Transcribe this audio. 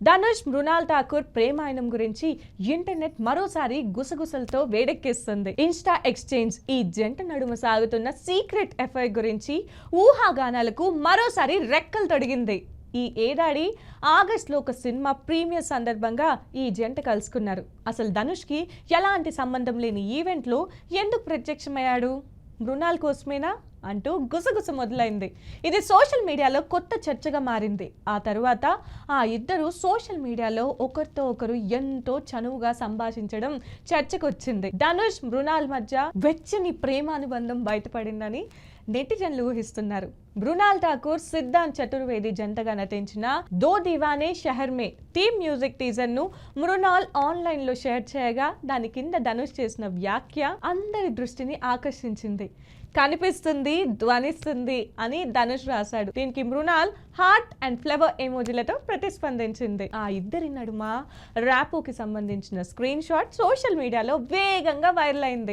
ధనుష్ మృణాల్ ఠాకూర్ ప్రేమాయణం గురించి ఇంటర్నెట్ మరోసారి గుసగుసలతో వేడెక్కిస్తుంది. Insta exchange ఈ జంట నడుమ సాగుతున్న సీక్రెట్ ఎఫైర్ గురించి ఊహాగానాలకు మరోసారి రెక్కలు తొడిగింది. ఈ ఏడాది ఆగస్టులో ఒక సినిమా ప్రీమియర్ సందర్భంగా ఈ జంట కలుసుకున్నారు. అసలు ధనుష్కి ఎలాంటి సంబంధం లేని ఈవెంట్లో ఎందుకు ప్రత్యక్షమయ్యాడు? మృణాల్ కోసమేనా అంటూ గుసగుస మొదలైంది. ఇది సోషల్ మీడియాలో కొత్త చర్చగా మారింది. ఆ తరువాత ఆ ఇద్దరు సోషల్ మీడియాలో ఒకరితో ఒకరు ఎంతో చనువుగా సంభాషించడం చర్చకొచ్చింది. ధనుష్ మృణాల్ మధ్య వెచ్చని ప్రేమానుబంధం బయటపడిందని నెటిజన్లు ఊహిస్తున్నారు. మృణాల్ ఠాకూర్ సిద్ధాంత్ చతుర్వేది జంటగా నటించిన దో దీవానే షహర్ మే థీమ్ మ్యూజిక్ టీజర్ ను మృణాల్ ఆన్లైన్ లో షేర్ చేయగా దాని కింద ధనుష్ చేసిన వ్యాఖ్య అందరి దృష్టిని ఆకర్షించింది. కనిపిస్తుంది, ధ్వనిస్తుంది అని ధనుష్ రాశాడు. దీనికి మృణాల్ హార్ట్ అండ్ ఫ్లవర్ ఎమోజీలతో ప్రతిస్పందించింది. ఆ ఇద్దరి నడుమ ర్యాపోకి సంబంధించిన స్క్రీన్ షాట్ సోషల్ మీడియాలో వేగంగా వైరల్ అయింది.